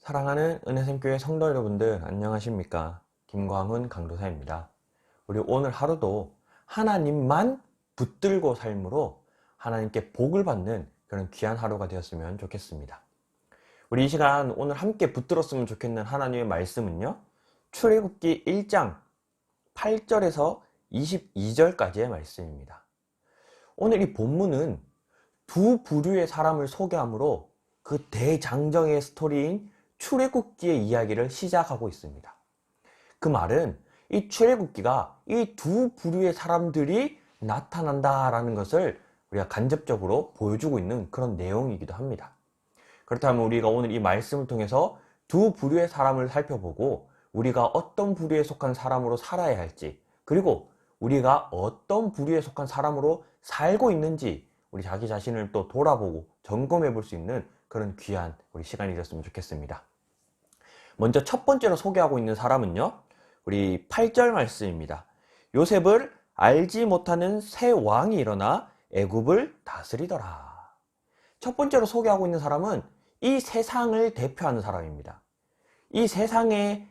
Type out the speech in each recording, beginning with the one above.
사랑하는 은혜샘교회 성도 여러분들 안녕하십니까? 김광훈 강도사입니다. 우리 오늘 하루도 하나님만 붙들고 삶으로 하나님께 복을 받는 그런 귀한 하루가 되었으면 좋겠습니다. 우리 이 시간 오늘 함께 붙들었으면 좋겠는 하나님의 말씀은요, 출애굽기 1장 8절에서 22절까지의 말씀입니다. 오늘 이 본문은 두 부류의 사람을 소개하므로 그 대장정의 스토리인 출애굽기의 이야기를 시작하고 있습니다. 그 말은 이 출애굽기가 이 두 부류의 사람들이 나타난다라는 것을 우리가 간접적으로 보여주고 있는 그런 내용이기도 합니다. 그렇다면 우리가 오늘 이 말씀을 통해서 두 부류의 사람을 살펴보고 우리가 어떤 부류에 속한 사람으로 살아야 할지, 그리고 우리가 어떤 부류에 속한 사람으로 살고 있는지 우리 자기 자신을 또 돌아보고 점검해 볼 수 있는 그런 귀한 우리 시간이 되었으면 좋겠습니다. 먼저 첫 번째로 소개하고 있는 사람은요, 우리 8절 말씀입니다. 요셉을 알지 못하는 새 왕이 일어나 애굽을 다스리더라. 첫 번째로 소개하고 있는 사람은 이 세상을 대표하는 사람입니다. 이 세상에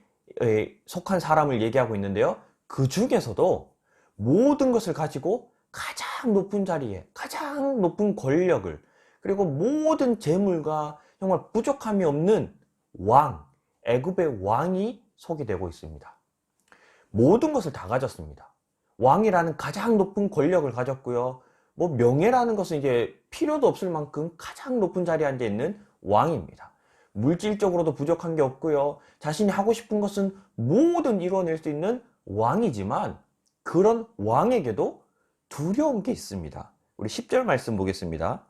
속한 사람을 얘기하고 있는데요, 그 중에서도 모든 것을 가지고 가장 높은 자리에, 가장 높은 권력을, 그리고 모든 재물과 정말 부족함이 없는 왕, 애굽의 왕이 소개되고 있습니다. 모든 것을 다 가졌습니다. 왕이라는 가장 높은 권력을 가졌고요. 명예라는 것은 이제 필요도 없을 만큼 가장 높은 자리에 앉아 있는 왕입니다. 물질적으로도 부족한 게 없고요. 자신이 하고 싶은 것은 뭐든 이루어낼 수 있는 왕이지만 그런 왕에게도 두려운 게 있습니다. 우리 10절 말씀 보겠습니다.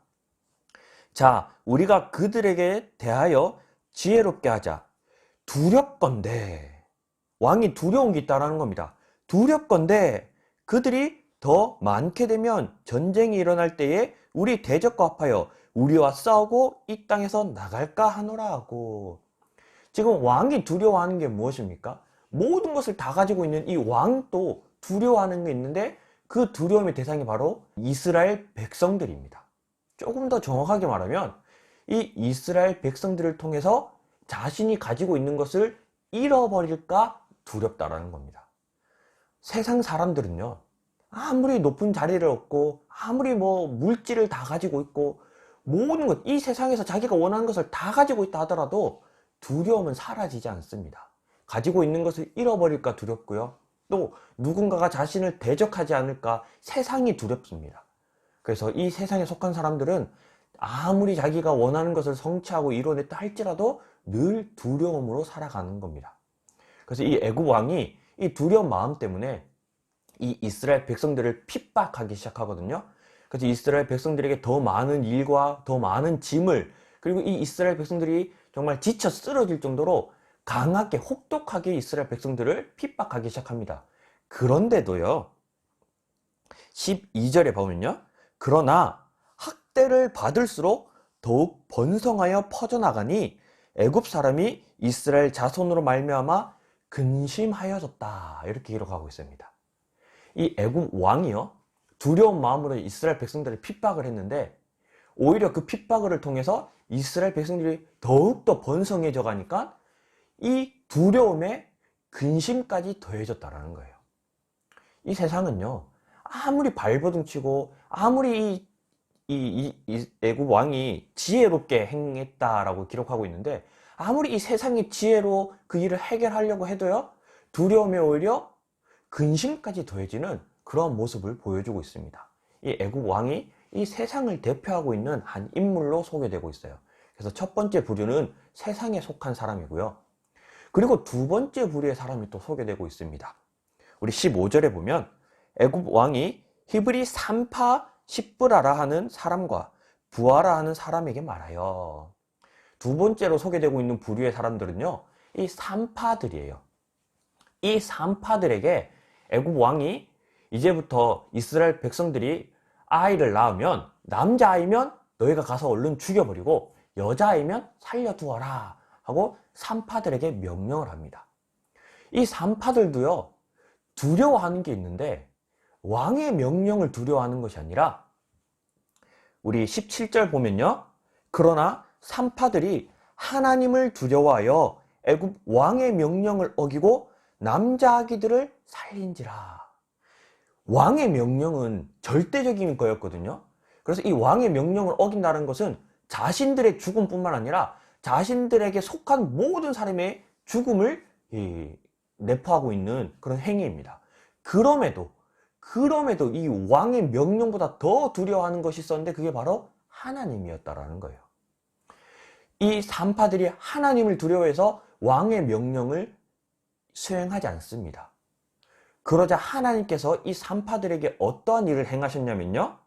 자, 우리가 그들에게 대하여 지혜롭게 하자. 두렵건대, 왕이 두려운 게 있다라는 겁니다. 두렵건대 그들이 더 많게 되면 전쟁이 일어날 때에 우리 대적과 합하여 우리와 싸우고 이 땅에서 나갈까 하노라 하고. 지금 왕이 두려워하는 게 무엇입니까? 모든 것을 다 가지고 있는 이 왕도 두려워하는 게 있는데 그 두려움의 대상이 바로 이스라엘 백성들입니다. 조금 더 정확하게 말하면 이 이스라엘 백성들을 통해서 자신이 가지고 있는 것을 잃어버릴까 두렵다라는 겁니다. 세상 사람들은요, 아무리 높은 자리를 얻고 아무리 물질을 다 가지고 있고 모든 것, 이 세상에서 자기가 원하는 것을 다 가지고 있다 하더라도 두려움은 사라지지 않습니다. 가지고 있는 것을 잃어버릴까 두렵고요, 또 누군가가 자신을 대적하지 않을까 세상이 두렵습니다. 그래서 이 세상에 속한 사람들은 아무리 자기가 원하는 것을 성취하고 이뤄냈다 할지라도 늘 두려움으로 살아가는 겁니다. 그래서 이 애굽 왕이 이 두려운 마음 때문에 이 이스라엘 백성들을 핍박하기 시작하거든요. 그래서 이스라엘 백성들에게 더 많은 일과 더 많은 짐을, 그리고 이 이스라엘 백성들이 정말 지쳐 쓰러질 정도로 강하게 혹독하게 이스라엘 백성들을 핍박하기 시작합니다. 그런데도요, 12절에 보면요, 그러나 학대를 받을수록 더욱 번성하여 퍼져나가니 애굽 사람이 이스라엘 자손으로 말미암아 근심하여졌다, 이렇게 기록하고 있습니다. 이 애굽 왕이요, 두려운 마음으로 이스라엘 백성들을 핍박을 했는데 오히려 그 핍박을 통해서 이스라엘 백성들이 더욱더 번성해져 가니까 이 두려움에 근심까지 더해졌다라는 거예요. 이 세상은요, 아무리 발버둥 치고 아무리 이 애굽 왕이 지혜롭게 행했다라고 기록하고 있는데, 아무리 이 세상의 지혜로 그 일을 해결하려고 해도요, 두려움에 오히려 근심까지 더해지는 그런 모습을 보여주고 있습니다. 이 애굽 왕이 이 세상을 대표하고 있는 한 인물로 소개되고 있어요. 그래서 첫 번째 부류는 세상에 속한 사람이고요. 그리고 두 번째 부류의 사람이 또 소개되고 있습니다. 우리 15절에 보면 애굽 왕이 히브리 산파 십브라라 하는 사람과 부하라 하는 사람에게 말하여. 두 번째로 소개되고 있는 부류의 사람들은요, 이 산파들이에요. 이 산파들에게 애굽 왕이 이제부터 이스라엘 백성들이 아이를 낳으면, 남자아이면 너희가 가서 얼른 죽여버리고 여자아이면 살려두어라 하고 산파들에게 명령을 합니다. 이 산파들도요, 두려워하는 게 있는데 왕의 명령을 두려워하는 것이 아니라, 우리 17절 보면요, 그러나 산파들이 하나님을 두려워하여 애굽 왕의 명령을 어기고 남자 아기들을 살린지라. 왕의 명령은 절대적인 거였거든요. 그래서 이 왕의 명령을 어긴다는 것은 자신들의 죽음뿐만 아니라 자신들에게 속한 모든 사람의 죽음을 내포하고 있는 그런 행위입니다. 그럼에도 이 왕의 명령보다 더 두려워하는 것이 있었는데 그게 바로 하나님이었다라는 거예요. 이 산파들이 하나님을 두려워해서 왕의 명령을 수행하지 않습니다. 그러자 하나님께서 이 산파들에게 어떠한 일을 행하셨냐면요.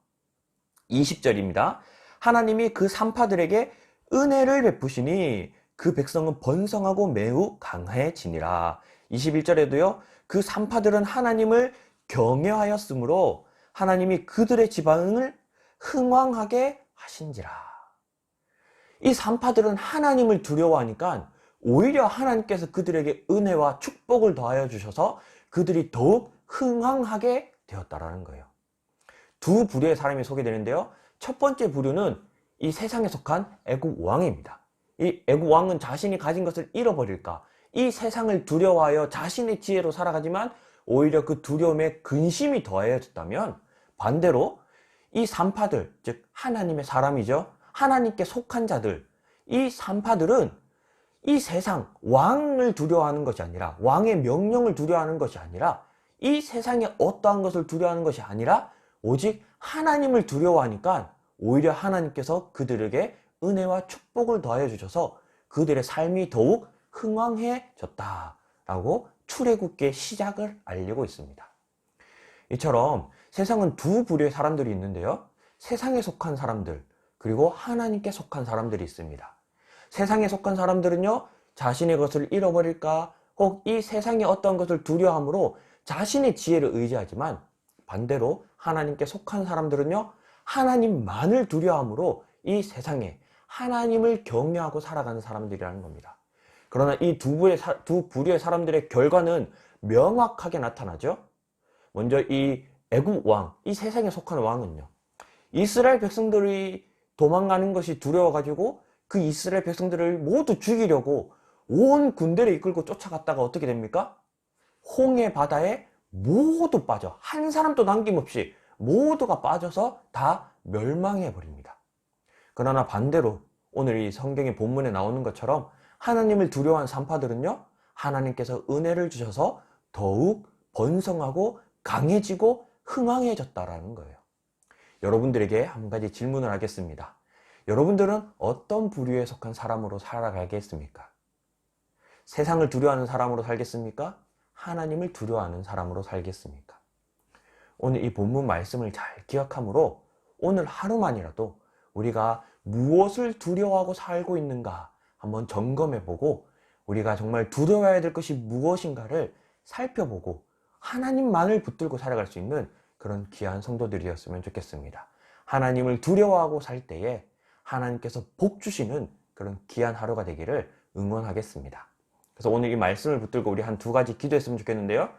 20절입니다. 하나님이 그 산파들에게 은혜를 베푸시니 그 백성은 번성하고 매우 강해지니라. 21절에도요. 그 산파들은 하나님을 경외하였으므로 하나님이 그들의 지방을 흥왕하게 하신지라. 이 산파들은 하나님을 두려워하니까 오히려 하나님께서 그들에게 은혜와 축복을 더하여 주셔서 그들이 더욱 흥왕하게 되었다라는 거예요. 두 부류의 사람이 소개되는데요. 첫 번째 부류는 이 세상에 속한 애굽 왕입니다. 이 애굽 왕은 자신이 가진 것을 잃어버릴까, 이 세상을 두려워하여 자신의 지혜로 살아가지만 오히려 그 두려움에 근심이 더해졌다면, 반대로 이 산파들, 즉 하나님의 사람이죠. 하나님께 속한 자들, 이 산파들은 이 세상 왕을 두려워하는 것이 아니라, 왕의 명령을 두려워하는 것이 아니라, 이 세상의 어떠한 것을 두려워하는 것이 아니라 오직 하나님을 두려워하니까 오히려 하나님께서 그들에게 은혜와 축복을 더해 주셔서 그들의 삶이 더욱 흥왕해졌다라고 출애굽기의 시작을 알리고 있습니다. 이처럼 세상은 두 부류의 사람들이 있는데요. 세상에 속한 사람들, 그리고 하나님께 속한 사람들이 있습니다. 세상에 속한 사람들은요, 자신의 것을 잃어버릴까, 혹 이 세상의 어떤 것을 두려워함으로 자신의 지혜를 의지하지만, 반대로 하나님께 속한 사람들은요, 하나님만을 두려워함으로 이 세상에 하나님을 경외하고 살아가는 사람들이라는 겁니다. 그러나 이 두 부류의 사람들의 결과는 명확하게 나타나죠. 먼저 이 애굽 왕, 이 세상에 속한 왕은요, 이스라엘 백성들이 도망가는 것이 두려워가지고 그 이스라엘 백성들을 모두 죽이려고 온 군대를 이끌고 쫓아갔다가 어떻게 됩니까? 홍해 바다에 모두 빠져, 한 사람도 남김없이 모두가 빠져서 다 멸망해 버립니다. 그러나 반대로 오늘 이 성경의 본문에 나오는 것처럼 하나님을 두려워한 산파들은요, 하나님께서 은혜를 주셔서 더욱 번성하고 강해지고 흥왕해졌다라는 거예요. 여러분들에게 한 가지 질문을 하겠습니다. 여러분들은 어떤 부류에 속한 사람으로 살아가겠습니까? 세상을 두려워하는 사람으로 살겠습니까? 하나님을 두려워하는 사람으로 살겠습니까? 오늘 이 본문 말씀을 잘 기억함으로 오늘 하루만이라도 우리가 무엇을 두려워하고 살고 있는가 한번 점검해보고 우리가 정말 두려워해야 될 것이 무엇인가를 살펴보고 하나님만을 붙들고 살아갈 수 있는 그런 귀한 성도들이었으면 좋겠습니다. 하나님을 두려워하고 살 때에 하나님께서 복 주시는 그런 귀한 하루가 되기를 응원하겠습니다. 그래서 오늘 이 말씀을 붙들고 우리 한 두 가지 기도했으면 좋겠는데요.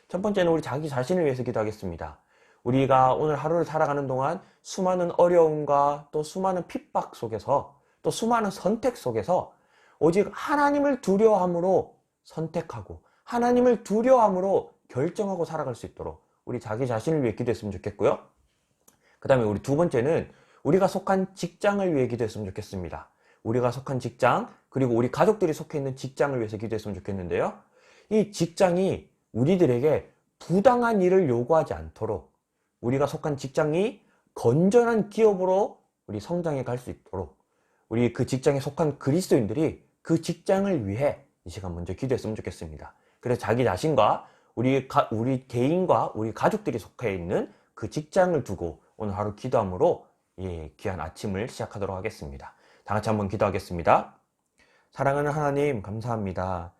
첫 번째는 우리 자기 자신을 위해서 기도하겠습니다. 우리가 오늘 하루를 살아가는 동안 수많은 어려움과 또 수많은 핍박 속에서 또 수많은 선택 속에서 오직 하나님을 두려워함으로 선택하고 하나님을 두려워함으로 결정하고 살아갈 수 있도록 우리 자기 자신을 위해 기도했으면 좋겠고요. 그 다음에 우리 두 번째는 우리가 속한 직장을 위해 기도했으면 좋겠습니다. 우리가 속한 직장, 그리고 우리 가족들이 속해 있는 직장을 위해서 기도했으면 좋겠는데요. 이 직장이 우리들에게 부당한 일을 요구하지 않도록 우리가 속한 직장이 건전한 기업으로 우리 성장해 갈 수 있도록 우리 그 직장에 속한 그리스도인들이 그 직장을 위해 이 시간 먼저 기도했으면 좋겠습니다. 그래서 자기 자신과 우리 개인과 우리 가족들이 속해 있는 그 직장을 두고 오늘 하루 기도함으로 귀한 아침을 시작하도록 하겠습니다. 다 같이 한번 기도하겠습니다. 사랑하는 하나님, 감사합니다.